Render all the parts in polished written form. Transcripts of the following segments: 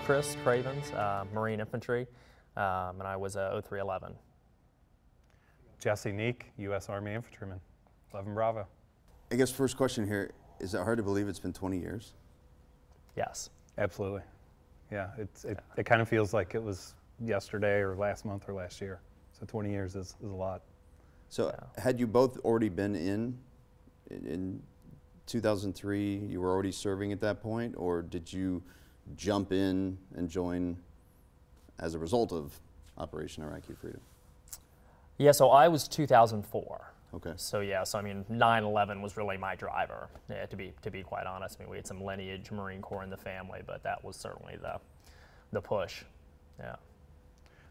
Chris, Cravens, Marine Infantry, and I was a 0311. Jesse Neack, U.S. Army Infantryman, 11 Bravo. I guess first question here, is it hard to believe it's been 20 years? Yes. Absolutely. Yeah, it kind of feels like it was yesterday or last month or last year. So 20 years is a lot. So had you both already been in 2003, you were already serving at that point, or did you jump in and join as a result of Operation Iraqi Freedom? Yeah, so I was 2004. Okay. So yeah, so I mean, 9/11 was really my driver. Yeah, to be quite honest, I mean, we had some lineage Marine Corps in the family, but that was certainly the push. Yeah.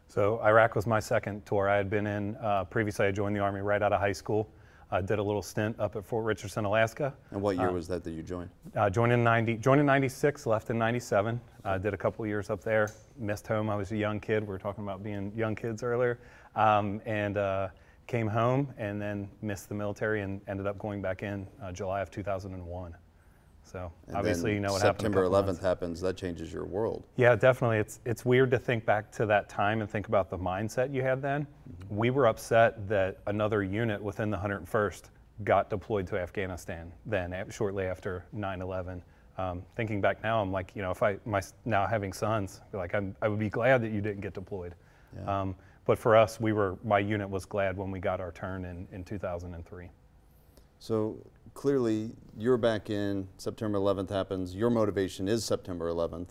So Iraq was my second tour. I had been in previously. I joined the Army right out of high school. Did a little stint up at Fort Richardson, Alaska. And what year was that you joined? Joined in 96, left in 97. Did a couple years up there. Missed home. I was a young kid. We were talking about being young kids earlier. And came home and then missed the military and ended up going back in July of 2001. So and obviously, you know what September happened. September 11th happens. That changes your world. Yeah, definitely. It's weird to think back to that time and think about the mindset you had then. Mm-hmm. We were upset that another unit within the 101st got deployed to Afghanistan then, shortly after 9/11. Thinking back now, I'm like, you know, now having sons, like I would be glad that you didn't get deployed. Yeah. But for us, my unit was glad when we got our turn in 2003. So clearly, you're back in, September 11th happens, your motivation is September 11th.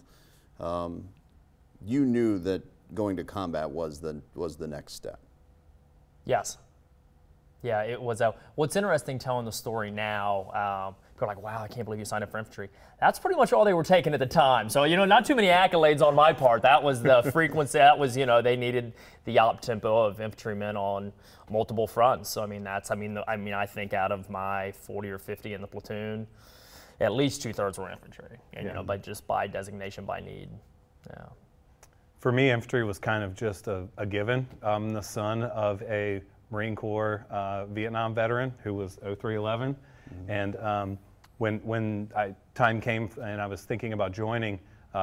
You knew that going to combat was the next step. Yes. Yeah, it was. What's interesting telling the story now, people are like, wow, I can't believe you signed up for infantry. That's pretty much all they were taking at the time. So, you know, not too many accolades on my part. That was the frequency. That was, you know, they needed the op tempo of infantrymen on multiple fronts. So, I mean, I think out of my 40 or 50 in the platoon, at least 2/3 were infantry. And, you know, just by designation, by need. Yeah. For me, infantry was kind of just a given. I'm the son of a Marine Corps Vietnam veteran who was 0311, and when time came and I was thinking about joining,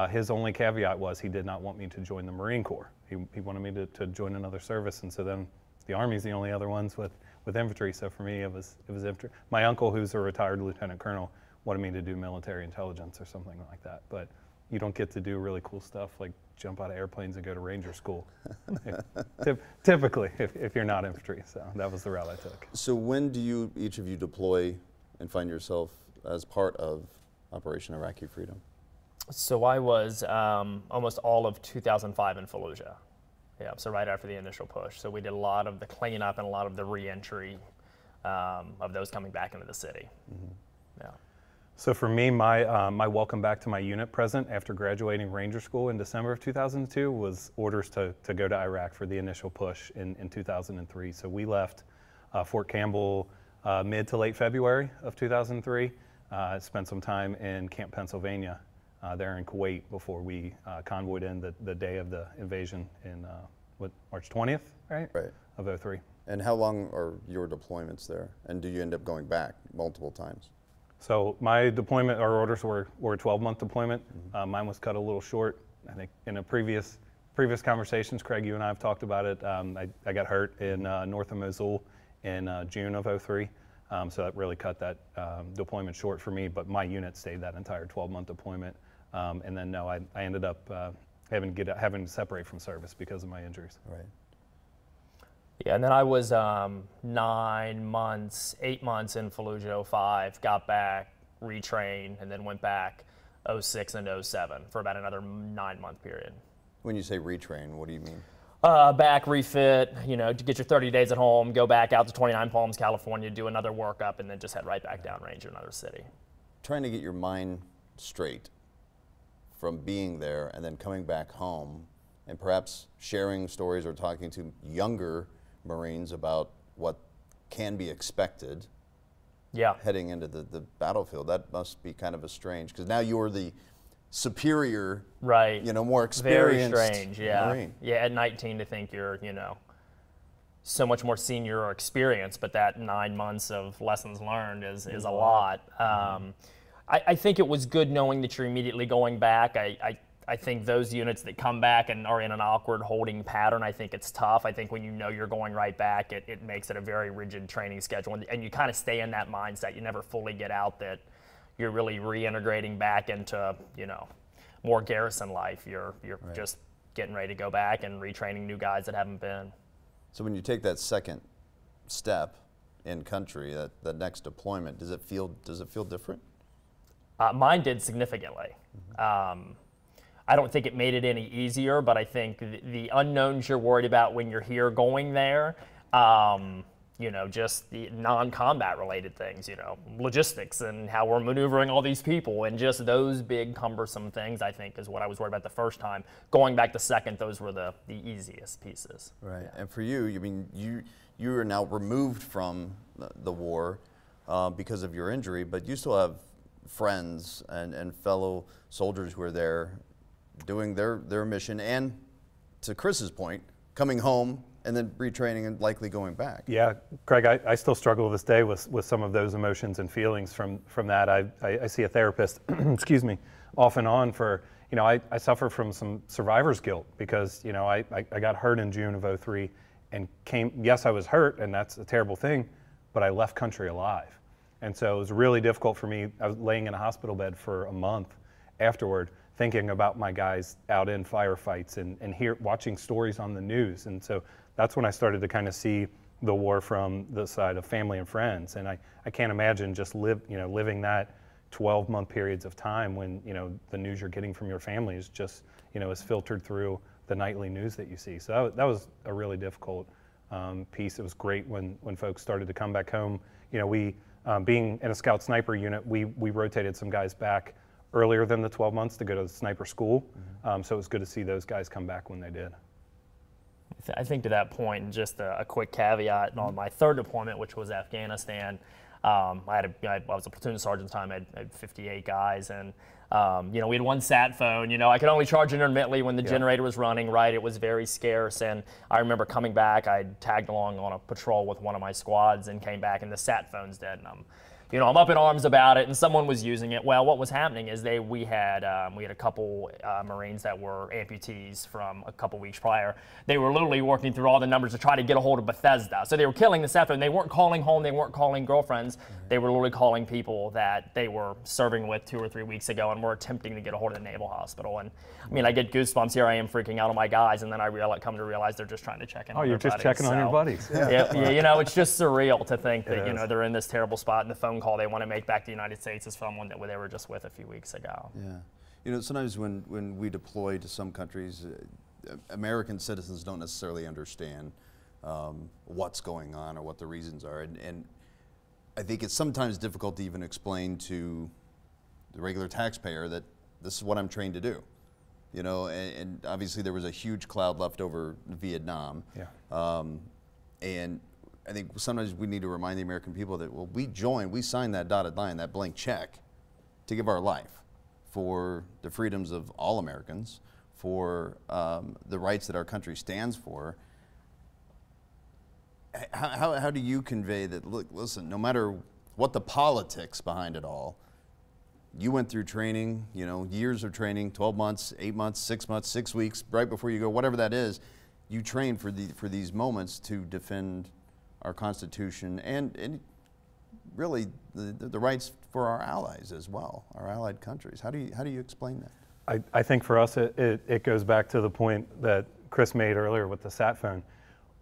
his only caveat was he did not want me to join the Marine Corps. He wanted me to join another service, and so then the Army's the only other ones with infantry. So for me, it was infantry. My uncle, who's a retired lieutenant colonel, wanted me to do military intelligence or something like that, but you don't get to do really cool stuff like jump out of airplanes and go to Ranger School, typically, if you're not infantry. So that was the route I took. So when do each of you deploy and find yourself as part of Operation Iraqi Freedom? So I was almost all of 2005 in Fallujah. Yeah, so right after the initial push. So we did a lot of the cleanup and a lot of the re-entry of those coming back into the city. Mm-hmm. Yeah. So for me, my welcome back to my unit present after graduating Ranger School in December of 2002 was orders to go to Iraq for the initial push in 2003. So we left Fort Campbell mid to late February of 2003. Spent some time in Camp Pennsylvania there in Kuwait before we convoyed in the day of the invasion in March 20th, right? Right. Of 03. And how long are your deployments there? And do you end up going back multiple times? So my deployment, our orders were a 12-month deployment. Mm-hmm. Mine was cut a little short. I think in a previous conversations, Craig, you and I have talked about it. I got hurt in north of Mosul in June of 03. So that really cut that deployment short for me, but my unit stayed that entire 12-month deployment. And then no, I ended up having to separate from service because of my injuries. Right. Yeah, and then I was 8 months in Fallujah 05, got back, retrained, and then went back 06 and 07 for about another 9-month period. When you say retrain, what do you mean? Back, refit, you know, to get your 30 days at home, go back out to 29 Palms, California, do another workup, and then just head right back downrange to another city. Trying to get your mind straight from being there and then coming back home and perhaps sharing stories or talking to younger Marines about what can be expected heading into the battlefield. That must be kind of a strange, because now you're the superior, right? You know, more experienced. Very strange, yeah. Marine. Yeah, at 19 to think you're, you know, so much more senior or experienced, but that 9 months of lessons learned is a lot. I think it was good knowing that you're immediately going back. I I think those units that come back and are in an awkward holding pattern, I think it's tough. I think when you know you're going right back, it makes it a very rigid training schedule, and you kind of stay in that mindset. You never fully get out that you're really reintegrating back into, you know, more garrison life. You're Right. just getting ready to go back and retraining new guys that haven't been. So when you take that second step in country, that next deployment, does it feel different? Mine did significantly. I don't think it made it any easier, but I think the unknowns you're worried about when you're here going there, you know, just the non-combat related things, you know, logistics and how we're maneuvering all these people, and just those big cumbersome things, I think, is what I was worried about the first time. Going back the second, those were the easiest pieces. Right. And for you, I mean, you are now removed from the war because of your injury, but you still have friends and fellow soldiers who are there doing their mission, and to Chris's point, coming home and then retraining and likely going back. Yeah, Craig, I still struggle to this day with some of those emotions and feelings from that. I see a therapist, excuse me, off and on for, you know, I suffer from some survivor's guilt because, you know, I got hurt in June of '03 and yes, I was hurt, and that's a terrible thing, but I left country alive. And so it was really difficult for me. I was laying in a hospital bed for a month afterward, thinking about my guys out in firefights and watching stories on the news. And so that's when I started to kind of see the war from the side of family and friends. And I can't imagine just living that 12-month periods of time when, you know, the news you're getting from your family is just, you know, is filtered through the nightly news that you see. So that was a really difficult piece. It was great when folks started to come back home. You know, we, being in a scout sniper unit, we rotated some guys back earlier than the 12 months to go to the sniper school. So it was good to see those guys come back when they did. I think to that point, and just a quick caveat, on my third deployment, which was Afghanistan, I was a platoon sergeant at the time. I had 58 guys, and you know, we had one sat phone. You know, I could only charge intermittently when the generator was running. Right, it was very scarce. And I remember coming back. I tagged along on a patrol with one of my squads and came back, and the sat phone's dead. And I'm up in arms about it, and someone was using it. Well, what was happening is we had a couple Marines that were amputees from a couple weeks prior. They were literally working through all the numbers to try to get a hold of Bethesda. So they were killing the sat phone. They weren't calling home. They weren't calling girlfriends. They were literally calling people that they were serving with 2 or 3 weeks ago, and were attempting to get a hold of the Naval Hospital. And I mean, I get goosebumps. Here I am freaking out on my guys, and then I come to realize they're just trying to check in on their buddies. Oh, you're just checking on your buddies. Yeah, you know, it's just surreal to think that, you know, they're in this terrible spot, and the phone call they want to make back to the United States is someone that they were just with a few weeks ago. Yeah. You know, sometimes when we deploy to some countries, American citizens don't necessarily understand what's going on or what the reasons are. And I think it's sometimes difficult to even explain to the regular taxpayer that this is what I'm trained to do. You know, and obviously there was a huge cloud left over Vietnam. Yeah. And I think sometimes we need to remind the American people that, well, we signed that dotted line, that blank check, to give our life for the freedoms of all Americans, for the rights that our country stands for. How do you convey that, look, listen, no matter what the politics behind it all, you went through training, you know, years of training, 12 months, 8 months, 6 months, 6 weeks, right before you go, whatever that is, you train for these moments to defend our Constitution and really the rights for our allies as well, our allied countries. How do you explain that? I think for us it goes back to the point that Chris made earlier with the sat phone.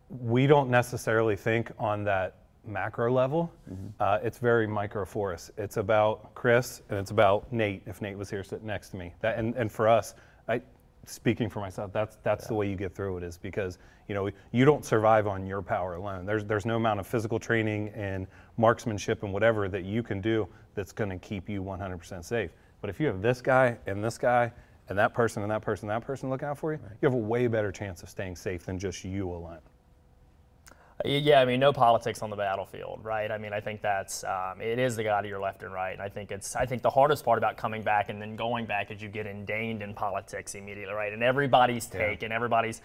We don't necessarily think on that macro level. It's very micro for us. It's about Chris and it's about Nate, if Nate was here sitting next to me. And for us, speaking for myself, that's the way you get through it, is because, you know, you don't survive on your power alone. There's no amount of physical training and marksmanship and whatever that you can do that's going to keep you 100% safe. But if you have this guy and that person and that person and that person look out for you, you have a way better chance of staying safe than just you alone. Yeah, I mean, no politics on the battlefield, right? I mean, I think that's it is the guy to your left and right. And I think the hardest part about coming back and then going back is you get ingrained in politics immediately, right? And everybody's take and everybody's,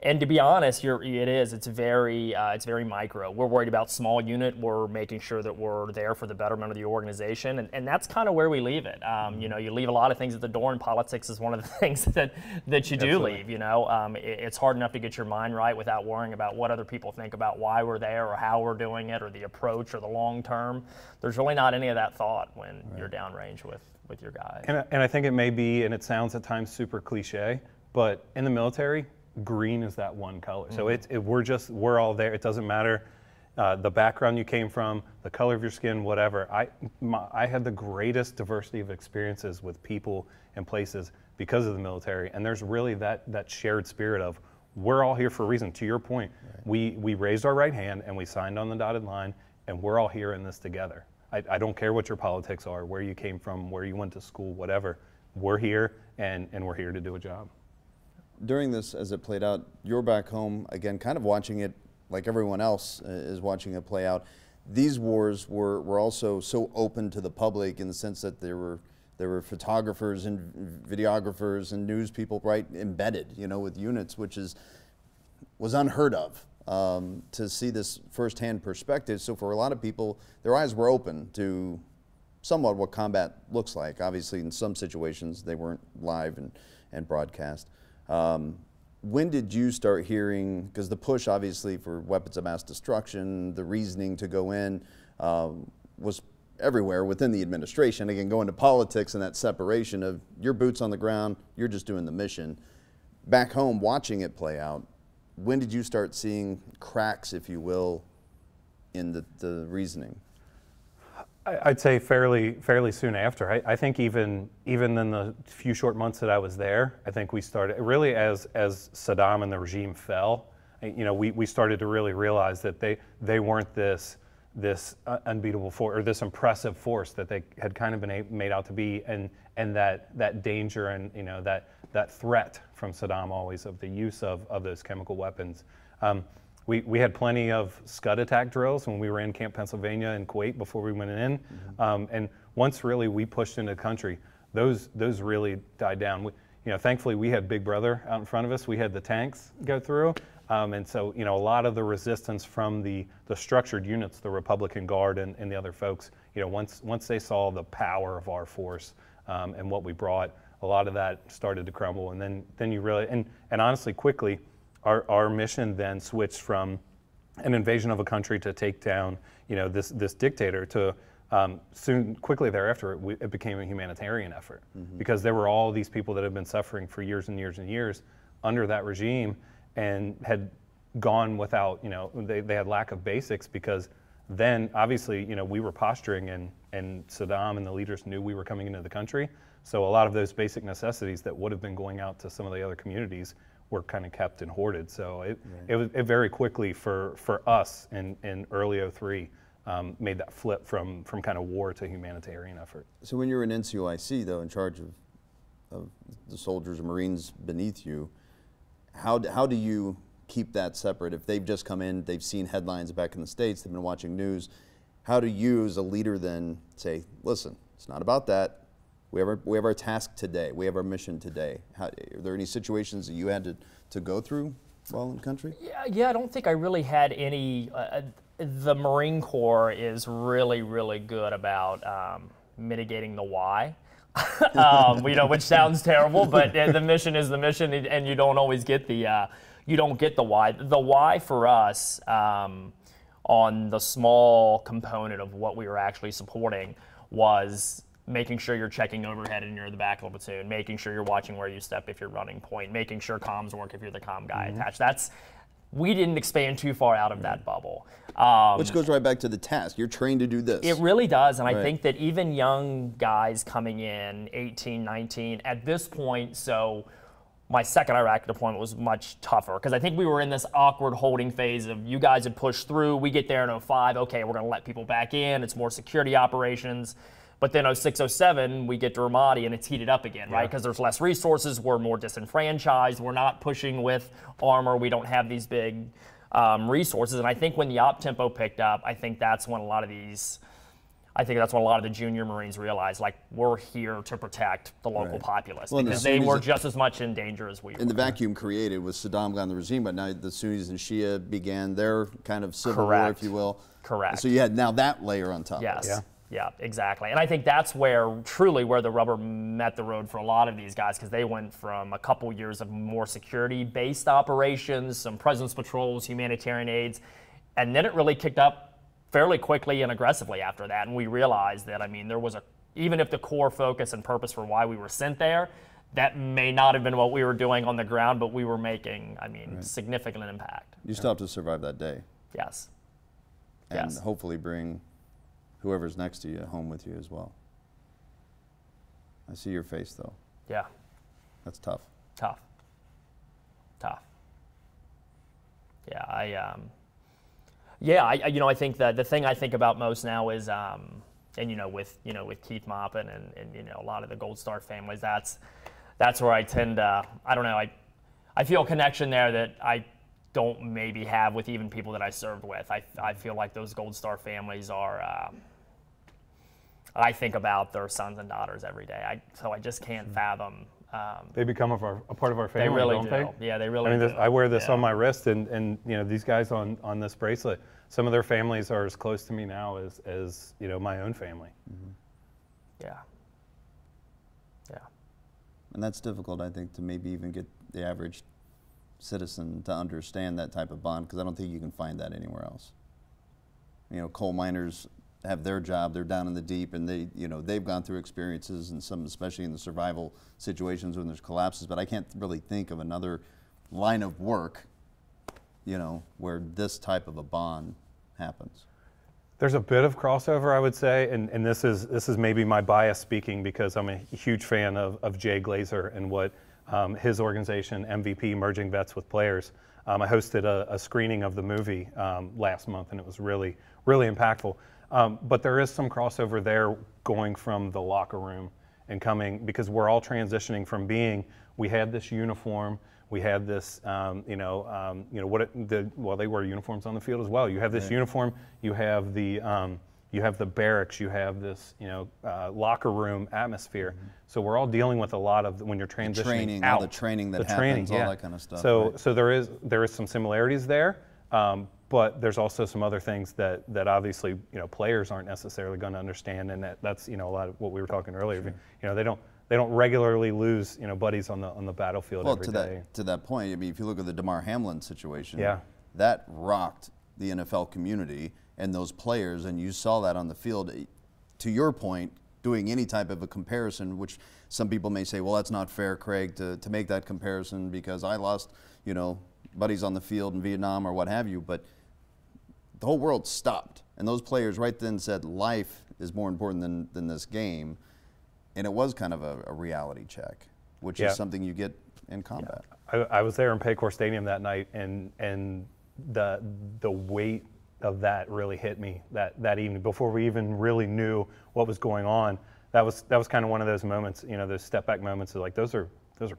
And to be honest, it's very micro. We're worried about small unit. We're making sure that we're there for the betterment of the organization, and that's kind of where we leave it. You know, you leave a lot of things at the door, and politics is one of the things that you do leave. You know, it's hard enough to get your mind right without worrying about what other people think about why we're there or how we're doing it or the approach or the long term. There's really not any of that thought when you're downrange with your guys. And I think it may be, and it sounds at times super cliche, but in the military, green is that one color. So we're all there. It doesn't matter the background you came from, the color of your skin, whatever. I had the greatest diversity of experiences with people and places because of the military. And there's really that shared spirit of we're all here for a reason. To your point, we raised our right hand and we signed on the dotted line, and we're all here in this together. I don't care what your politics are, where you came from, where you went to school, whatever. We're here, and we're here to do a job. During this, as it played out, you're back home, again, kind of watching it like everyone else is watching it play out. These wars were also so open to the public in the sense that there were photographers and videographers and news people right embedded, you know, with units, which was unheard of to see this firsthand perspective. So for a lot of people, their eyes were open to somewhat what combat looks like. Obviously, in some situations, they weren't live and broadcast. When did you start hearing, because the push obviously for weapons of mass destruction, the reasoning to go in was everywhere within the administration. Again, going to politics and that separation of your boots on the ground, you're just doing the mission. Back home, watching it play out, when did you start seeing cracks, if you will, in the reasoning? I'd say fairly soon after. I think even in the few short months that I was there, I think we started really as Saddam and the regime fell. You know, we started to really realize that they weren't this unbeatable force or this impressive force that they had kind of been made out to be, and that danger and, you know, that threat from Saddam always of the use of those chemical weapons. We had plenty of Scud attack drills when we were in Camp Pennsylvania and Kuwait before we went in. And once really we pushed into the country, those really died down. You know, thankfully we had Big Brother out in front of us. We had the tanks go through. And so, you know, a lot of the resistance from the structured units, the Republican Guard and the other folks, you know, once they saw the power of our force and what we brought, a lot of that started to crumble. And then you really, and honestly, quickly, our mission then switched from an invasion of a country to take down, you know, this dictator to quickly thereafter it became a humanitarian effort because there were all these people that had been suffering for years and years and years under that regime and had gone without, you know, they had lack of basics because then obviously, you know, we were posturing and Saddam and the leaders knew we were coming into the country. So a lot of those basic necessities that would have been going out to some of the other communities were kind of kept and hoarded. So it very quickly for us in early '03 made that flip from kind of war to humanitarian effort. So when you're in NCOIC though, in charge of the soldiers and Marines beneath you, how do you keep that separate? If they've just come in, they've seen headlines back in the States, they've been watching news, how do you as a leader then say, listen, it's not about that. We have our task today. We have our mission today. Are there any situations that you had to go through while in country? Yeah, I don't think I really had any. The Marine Corps is really, really good about mitigating the why. You know, which sounds terrible, but the mission is the mission, and you don't always get the why. The why for us on the small component of what we were actually supporting was making sure you're checking overhead and you're in the back of a platoon, making sure you're watching where you step if you're running point, making sure comms work if you're the comm guy attached. We didn't expand too far out of that bubble. Which goes right back to the task. You're trained to do this. It really does, and I think that even young guys coming in, 18, 19, at this point, so my second Iraq deployment was much tougher because I think we were in this awkward holding phase of you guys had pushed through, we get there in 05, okay, we're going to let people back in, it's more security operations. But then 06, 07, we get to Ramadi and it's heated up again, right? Because there's less resources, we're more disenfranchised, we're not pushing with armor, we don't have these big resources. And I think when the op tempo picked up, I think that's when a lot of these, I think that's what a lot of the junior Marines realized, like, we're here to protect the local populace, because they were just as much in danger as we were. And the vacuum created with Saddam gone the regime, but now the Sunnis and Shia began their kind of civil war, if you will. Correct. So you had now that layer on top. Yes. Of it. Yeah, exactly. And I think that's where, truly, where the rubber met the road for a lot of these guys, because they went from a couple years of more security-based operations, some presence patrols, humanitarian aids, and then it really kicked up fairly quickly and aggressively after that. And we realized that, I mean, there was even if the core focus and purpose for why we were sent there, that may not have been what we were doing on the ground, but we were making, I mean, significant impact. You still have to survive that day. Yes. And hopefully bring whoever's next to you home with you as well. I see your face, though. Yeah. That's tough. Tough. Yeah, I think that the thing I think about most now is, and with Keith Maupin and a lot of the Gold Star families, that's where I tend to, I don't know, I feel a connection there that I don't maybe have with even people that I served with. I feel like those Gold Star families are, I think about their sons and daughters every day. So I just can't fathom. They become a part of our family, they really don't do. they? Yeah, they really do. I wear this on my wrist, and these guys on this bracelet, some of their families are as close to me now as my own family. Mm-hmm. Yeah. And that's difficult, I think, to maybe even get the average citizen to understand that type of bond, because I don't think you can find that anywhere else. Coal miners have their job, they're down in the deep, and they've gone through experiences, and some, especially in the survival situations when there's collapses, but I can't really think of another line of work, where this type of a bond happens. There's a bit of crossover, I would say, and this is maybe my bias speaking, because I'm a huge fan of Jay Glazer and what his organization, MVP, Merging Vets with Players. I hosted a screening of the movie last month, and it was really, really impactful. But there is some crossover there, going from the locker room and coming, because we're all transitioning from being, we had this uniform, we had this, well, they wear uniforms on the field as well. You have this uniform, you have the barracks, you have this, locker room atmosphere. Mm-hmm. So we're all dealing with a lot of, when you're transitioning all the training that happens, all that kind of stuff. So there is some similarities there, but there's also some other things that obviously players aren't necessarily going to understand, and that's a lot of what we were talking earlier. Sure. They don't regularly lose buddies on the battlefield every day. To that point, I mean, if you look at the Damar Hamlin situation, yeah, that rocked the NFL community and those players, and you saw that on the field. To your point, doing any type of a comparison, which some people may say, well, that's not fair, Craig, to make that comparison because I lost, buddies on the field in Vietnam or what have you, but the whole world stopped, and those players right then said life is more important than this game. And it was kind of a reality check, which is something you get in combat. Yeah. I was there in Paycor Stadium that night, and the weight of that really hit me that evening before we even really knew what was going on. That was kind of one of those moments, those step back moments of like, those are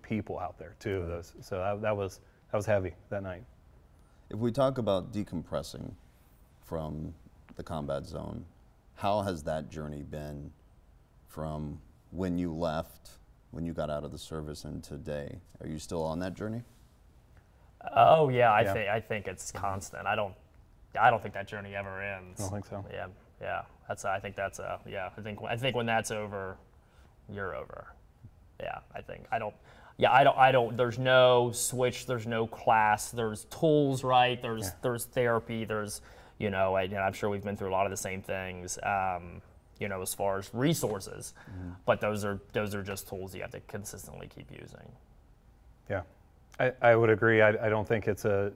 people out there too. Right. So that was heavy that night. If we talk about decompressing from the combat zone, how has that journey been from when you left, when you got out of the service, and today? Are you still on that journey? Oh yeah, I think it's constant. I don't think that journey ever ends. I don't think so. Yeah. I think when that's over, you're over. Yeah, I don't. There's no switch. There's no class. There's tools, right? There's therapy. There's I'm sure we've been through a lot of the same things. As far as resources, but those are just tools you have to consistently keep using. Yeah, I would agree. I don't think it's to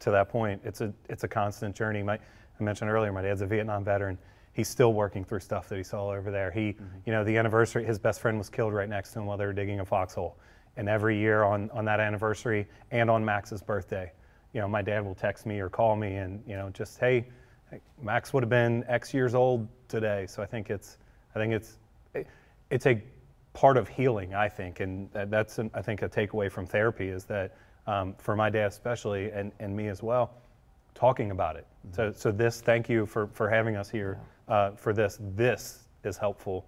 that point. It's a constant journey. I mentioned earlier, my dad's a Vietnam veteran. He's still working through stuff that he saw over there. The anniversary, his best friend was killed right next to him while they were digging a foxhole. And every year on that anniversary and on Max's birthday, my dad will text me or call me and just, hey, Max would have been X years old today. So I think it's a part of healing, I think, and that's I think a takeaway from therapy is that for my dad especially and me as well, talking about it. So thank you for having us here for this. This is helpful.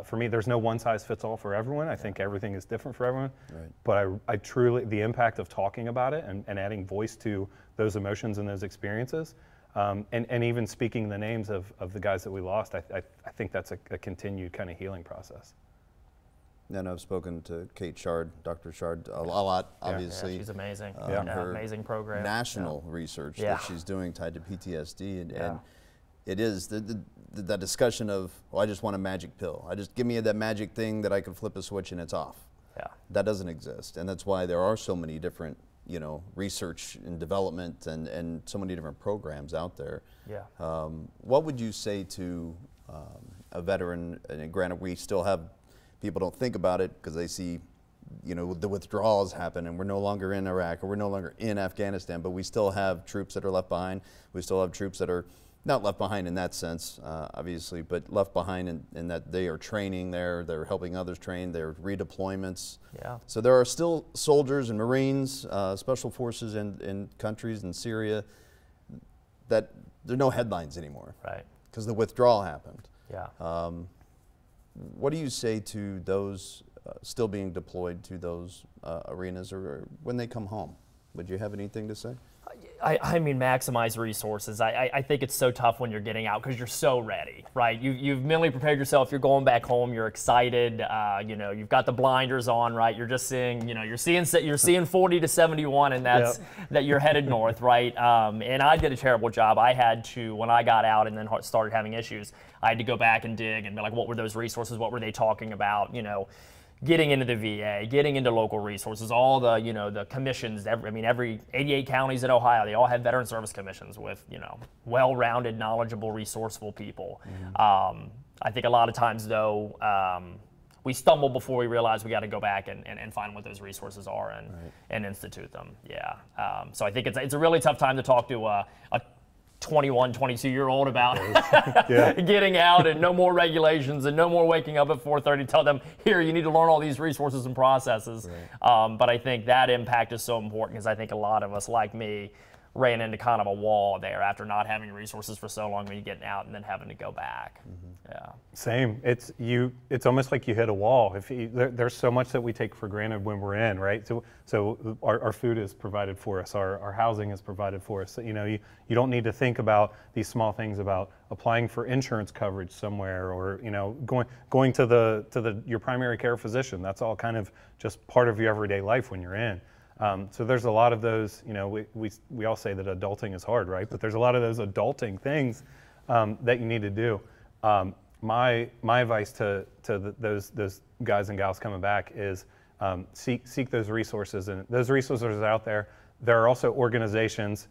For me, there's no one size fits all for everyone. I think everything is different for everyone. Right. But I truly, the impact of talking about it and adding voice to those emotions and those experiences, and even speaking the names of the guys that we lost, I think that's a continued kind of healing process. And I've spoken to Kate Shard, Dr. Shard, a lot, obviously. Yeah, she's amazing. Her amazing program. National research that she's doing tied to PTSD, and it is the discussion of, well, I just want a magic pill. Just give me that magic thing that I can flip a switch and it's off. Yeah. That doesn't exist, and that's why there are so many different, research and development and so many different programs out there. Yeah. What would you say to a veteran? And granted, we still have people don't think about it because they see, the withdrawals happen, and we're no longer in Iraq or we're no longer in Afghanistan, but we still have troops that are left behind. We still have troops that are not left behind in that sense, obviously, but left behind in that they are training there, they're helping others train, they're redeployments. Yeah. So there are still soldiers and Marines, special forces in countries in Syria that there are no headlines anymore. Right. Because the withdrawal happened. Yeah. What do you say to those still being deployed to those arenas or when they come home? Would you have anything to say? I mean, maximize resources. I think it's so tough when you're getting out because you're so ready, right? You've mentally prepared yourself. You're going back home. You're excited. You've got the blinders on, right? You're just seeing, you're seeing 40 to 71, and that's that you're headed north, right? And I did a terrible job. I had to, when I got out and then started having issues, I had to go back and dig and be like, what were those resources? What were they talking about? Getting into the VA, getting into local resources, all the, the commissions, every 88 counties in Ohio, they all have veteran service commissions with, well-rounded, knowledgeable, resourceful people. Mm-hmm. I think a lot of times, though, we stumble before we realize we got to go back and find what those resources are and institute them. Yeah. So I think it's a really tough time to talk to a 21, 22-year-old about getting out and no more regulations and no more waking up at 4:30. Tell them, here, you need to learn all these resources and processes. Right. But I think that impact is so important because I think a lot of us, like me, ran into kind of a wall there after not having resources for so long when you're getting out and then having to go back. Mm-hmm. Yeah. Same. It's almost like you hit a wall. There's so much that we take for granted when we're in, right? So our food is provided for us, our housing is provided for us. So, you don't need to think about these small things about applying for insurance coverage somewhere or going to your primary care physician. That's all kind of just part of your everyday life when you're in. So there's a lot of those, we all say that adulting is hard, right? But there's a lot of those adulting things that you need to do. My advice to those guys and gals coming back is seek those resources, and those resources are out there. There are also organizations.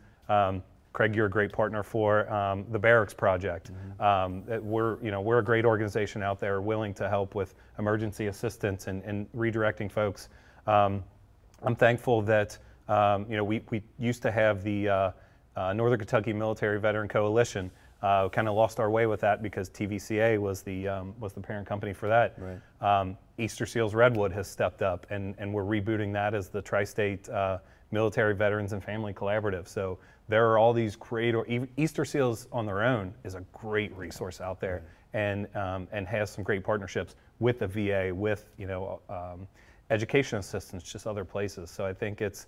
Craig, you're a great partner for the Barracks Project. Mm-hmm. We're a great organization out there, willing to help with emergency assistance and redirecting folks. I'm thankful that we used to have the Northern Kentucky Military Veteran Coalition. Kind of lost our way with that because TVCA was the parent company for that. Right. Easter Seals Redwood has stepped up, and we're rebooting that as the Tri-State Military Veterans and Family Collaborative. So there are all these great, Easter Seals on their own is a great resource out there, and has some great partnerships with the VA, with education assistance, just other places. So I think it's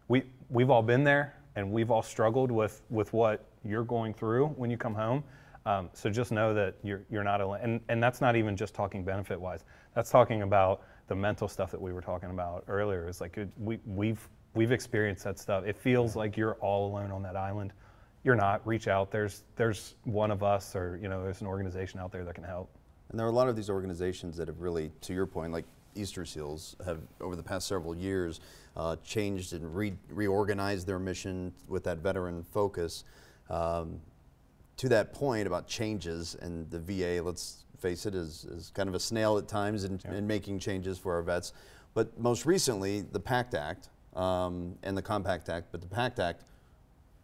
we've all been there, and we've all struggled with what you're going through when you come home. So just know that you're not alone, and that's not even just talking benefit wise. That's talking about the mental stuff that we were talking about earlier. It's like we've experienced that stuff. It feels like you're all alone on that island. You're not. Reach out. There's one of us, or there's an organization out there that can help. And there are a lot of these organizations that have really, to your point, like Easter Seals, have over the past several years changed and reorganized their mission with that veteran focus. To that point about changes, and the VA, let's face it, is kind of a snail at times in making changes for our vets. But most recently, the PACT Act and the Compact Act, but the PACT Act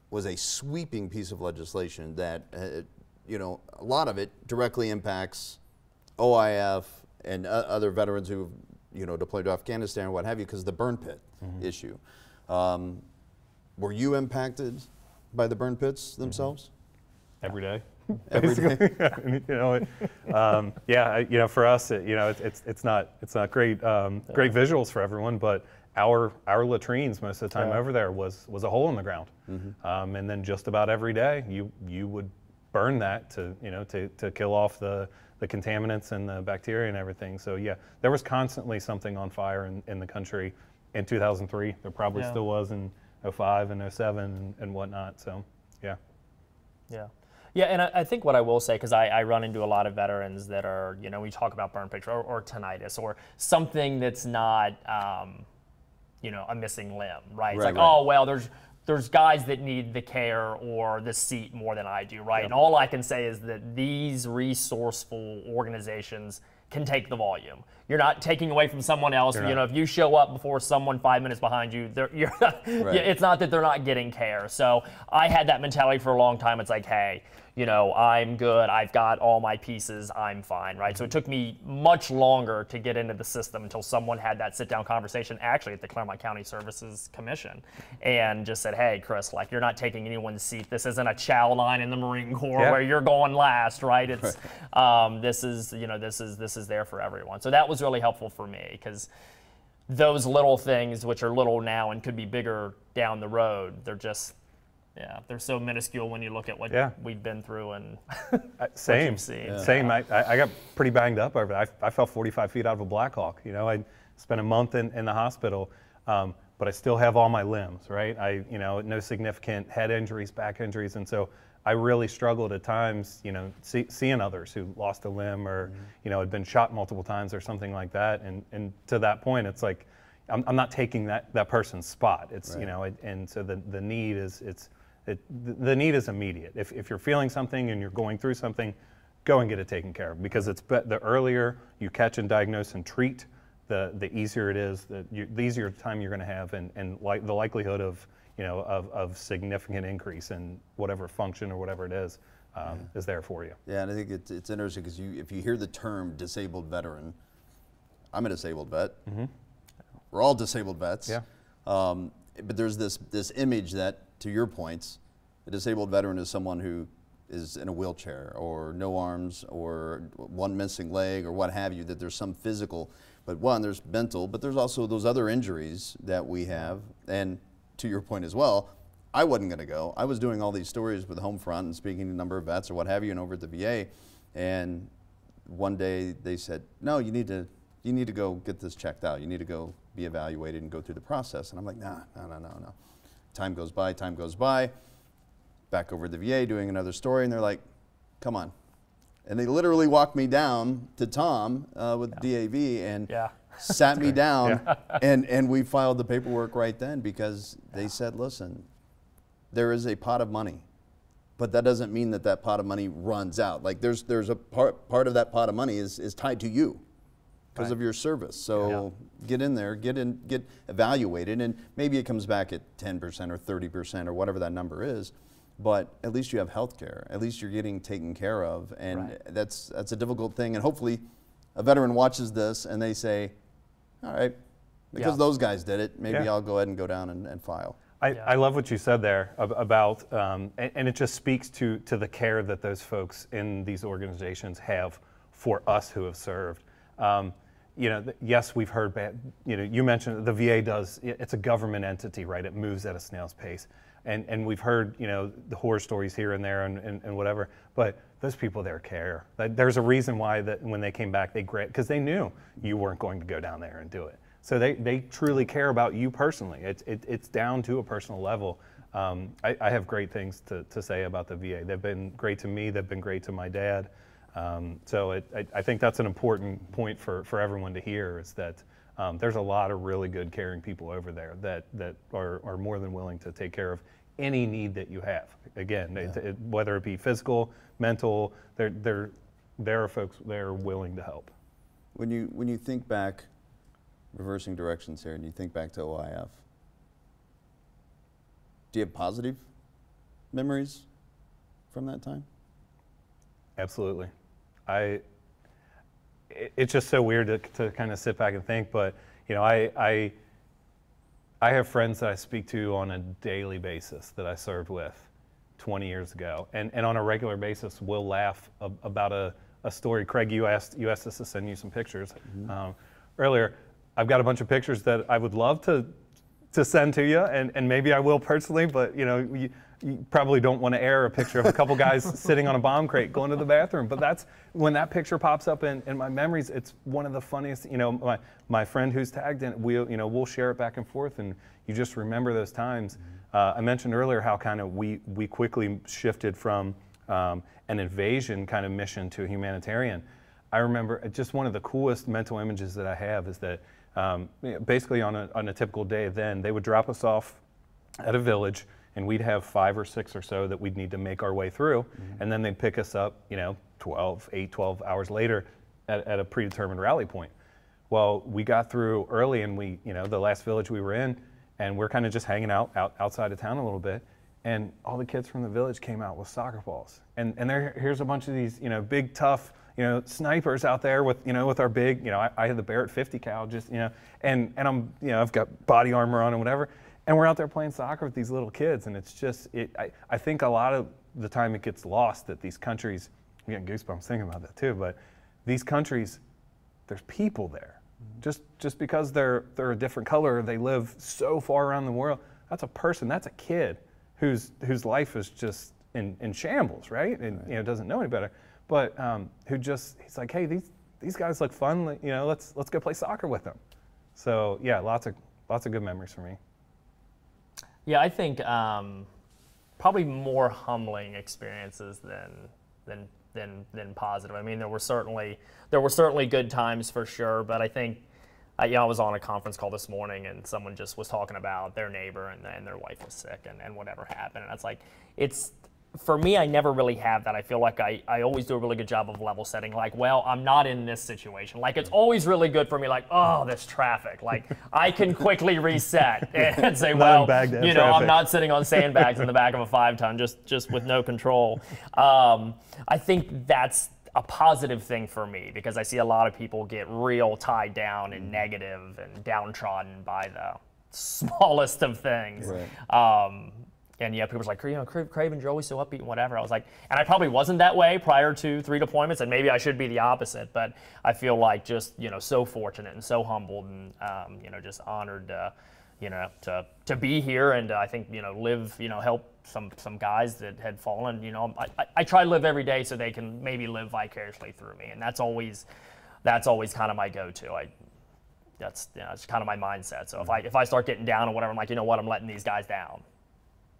was a sweeping piece of legislation that, a lot of it directly impacts OIF and other veterans who, deployed to Afghanistan or what have you, because of the burn pit issue. Were you impacted by the burn pits themselves? Every day. every day. For us, it's not great great visuals for everyone, but our latrines most of the time over there was a hole in the ground, and then just about every day you would burn that to kill off the contaminants and the bacteria and everything. So yeah, there was constantly something on fire in the country in 2003. There probably still was in 05 and 07 and whatnot. So yeah. Yeah, and I think what I will say, because I run into a lot of veterans that are, we talk about burn picture or tinnitus or something that's not, a missing limb, right? It's like, oh, well, there's guys that need the care or the seat more than I do, right? Yep. And all I can say is that these resourceful organizations can take the volume. You're not taking away from someone else. If you show up before someone 5 minutes behind you, it's not that they're not getting care. So I had that mentality for a long time. It's like, hey, I'm good. I've got all my pieces. I'm fine, right? So it took me much longer to get into the system until someone had that sit-down conversation, actually at the Claremont County Services Commission, and just said, hey, Chris, you're not taking anyone's seat. This isn't a chow line in the Marine Corps where you're going last, right? It's this is there for everyone. So that was really helpful for me, because those little things, which are little now and could be bigger down the road, they're just they're so minuscule when you look at what we've been through and same. What you've seen. Same. I got pretty banged up over it. I fell 45 feet out of a Black Hawk. I spent a month in the hospital, but I still have all my limbs, right? No significant head injuries, back injuries, and so I really struggled at times, seeing others who lost a limb or, had been shot multiple times or something like that. And to that point, it's like, I'm not taking that person's spot. It's, and so the need is, the need is immediate. If you're feeling something and you're going through something, go and get it taken care of, because the earlier you catch and diagnose and treat, the easier it is, the easier time you're going to have, and the likelihood of significant increase in whatever function or whatever it is there for you. Yeah, and I think it's interesting, because if you hear the term disabled veteran, I'm a disabled vet. We're all disabled vets. Yeah. But there's this image that, to your points, a disabled veteran is someone who is in a wheelchair or no arms or one missing leg or what have you, that there's some physical, but there's mental, but there's also those other injuries that we have. And to your point as well, I wasn't going to go. I was doing all these stories with Homefront and speaking to a number of vets or what have you, and over at the VA, and one day they said, no, you need to go get this checked out. You need to go be evaluated and go through the process. And I'm like, no. Time goes by, back over to the VA doing another story, and they're like, come on. And they literally walked me down to Tom with DAV and sat me down, and we filed the paperwork right then, because they said, listen, there is a pot of money, but that doesn't mean that pot of money runs out. Like there's a part of that pot of money is tied to you because of your service. So get in there, get evaluated, and maybe it comes back at 10% or 30% or whatever that number is. But at least you have health care. At least you're getting taken care of, and that's a difficult thing. And hopefully, a veteran watches this and they say, "All right, because those guys did it, maybe I'll go ahead and go down and file." I love what you said there about, and it just speaks to the care that those folks in these organizations have for us who have served. Yes, we've heard bad. You mentioned the VA does. It's a government entity, right? It moves at a snail's pace. And we've heard, the horror stories here and there and whatever, but those people there care. There's a reason why that when they came back, because they knew you weren't going to go down there and do it. So they truly care about you personally. It's down to a personal level. I have great things to say about the VA. They've been great to me. They've been great to my dad. So I think that's an important point for everyone to hear, is that there's a lot of really good caring people over there that are more than willing to take care of any need that you have. Again, whether it be physical, mental, there are folks there willing to help. When you think back, reversing directions here, and you think back to OIF, do you have positive memories from that time? Absolutely. It's just so weird to kind of sit back and think, but I have friends that I speak to on a daily basis that I served with 20 years ago. And on a regular basis, we'll laugh about a story. Craig, you asked us to send you some pictures earlier. I've got a bunch of pictures that I would love to send to you, and maybe I will personally, but you probably don't want to air a picture of a couple guys sitting on a bomb crate going to the bathroom. But that's when that picture pops up in my memories. It's one of the funniest. My friend who's tagged in it, we'll share it back and forth, and you just remember those times. I mentioned earlier how kind of we quickly shifted from an invasion kind of mission to a humanitarian. I remember just one of the coolest mental images that I have is that basically on a typical day then, they would drop us off at a village, and we'd have 5 or 6 or so that we'd need to make our way through, and then they'd pick us up 12 hours later at a predetermined rally point. Well, we got through early, and the last village we were in, and we're kind of just hanging outside of town a little bit, and all the kids from the village came out with soccer balls, and here's a bunch of these big tough snipers out there with with our big I had the Barrett 50 cal and I'm I've got body armor on and whatever, and we're out there playing soccer with these little kids, and it's just I think a lot of the time it gets lost that these countries, I'm getting goosebumps thinking about that too, but these countries, there's people there. Just because they're a different color, they live so far around the world. That's a person, that's a kid whose life is just in shambles, right? And doesn't know any better. But he's like, hey, these guys look fun. Let's go play soccer with them. So yeah, lots of good memories for me. Yeah, I think probably more humbling experiences than positive. I mean, there were certainly good times for sure, but I think I was on a conference call this morning, and someone just was talking about their neighbor and their wife was sick and whatever happened, and it's like for me, I never really have that. I feel like I always do a really good job of level setting. Like, well, I'm not in this situation. Like, it's always really good for me. Like, oh, this traffic. Like, I can quickly reset and say, well, I'm not sitting on sandbags in the back of a 5-ton just with no control. I think that's a positive thing for me because I see a lot of people get real tied down and negative and downtrodden by the smallest of things. Right. And yeah, people's like, Cravens, you're always so upbeat and whatever. I was like, and I probably wasn't that way prior to 3 deployments, and maybe I should be the opposite. But I feel like just so fortunate and so humbled and just honored to be here, and I think live help some guys that had fallen. I try to live every day so they can maybe live vicariously through me, and that's always kind of my go-to. That's kind of my mindset. So if I start getting down or whatever, I'm like, I'm letting these guys down.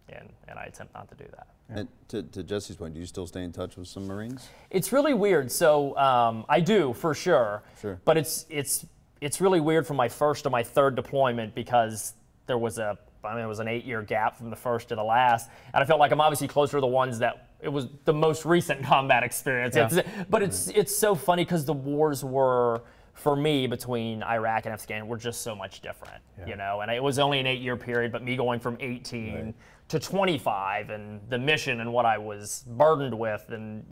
And I attempt not to do that. And to Jesse's point, do you still stay in touch with some Marines? It's really weird. So I do, for sure. Sure. But it's really weird from my first to my third deployment because there was it was an 8-year gap from the first to the last, and I felt like I'm obviously closer to the ones that it was the most recent combat experience. Yeah. But it's so funny because the wars were, for me, between Iraq and Afghanistan were just so much different, and it was only an 8-year period, but me going from 18 to 25 and the mission and what I was burdened with, and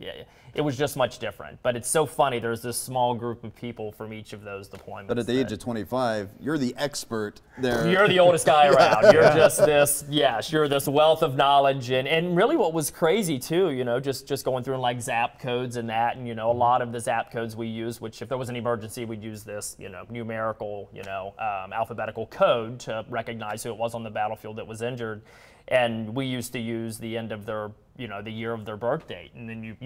it was just much different. But it's so funny, there's this small group of people from each of those deployments. But at the age of 25, you're the expert there. You're the oldest guy around. You're just this, you're this wealth of knowledge. And really what was crazy too, just going through like ZAP codes and that, and a lot of the ZAP codes we use, which if there was an emergency, we'd use this, numerical, alphabetical code to recognize who it was on the battlefield that was injured. And we used to use the end of their, the year of their birth date. And then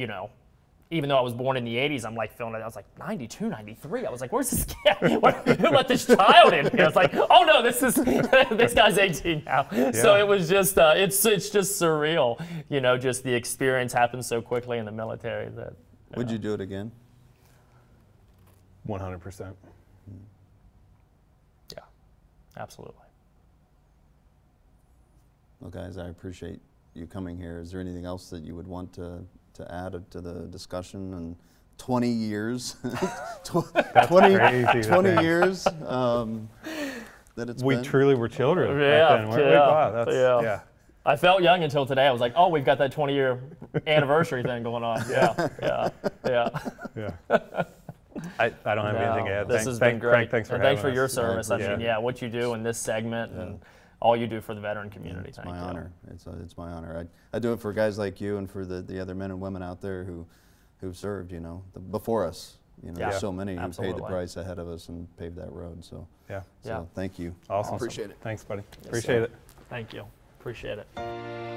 even though I was born in the 80s, I'm like feeling it. I was like 92, 93. I was like, where's this kid? Who let this child in here? It's like, oh no, this guy's 18 now. Yeah. So it was just, it's just surreal. Just the experience happens so quickly in the military that. Would you do it again? 100%. Yeah, absolutely. Well, guys, I appreciate you coming here. Is there anything else that you would want to add to the discussion? And 20 years, 20 years that it's been? We truly were children. Yeah, back then. Wow, yeah. I felt young until today. I was like, oh, we've got that 20-year anniversary thing going on. Yeah. I don't have anything to add. This has been great. Craig, thanks for having us. Thanks for your service. I mean, what you do in this segment and all you do for the veteran community. It's Thank my you. honor. It's my honor. I do it for guys like you and for the other men and women out there who've served, you know, before us. You know, Yeah, there's so many who paid absolutely. the price ahead of us and paved that road. So, Yeah. Yeah. thank you. Awesome. Appreciate it. Thanks, buddy. Yes, Appreciate sir. it. Thank you. Appreciate it.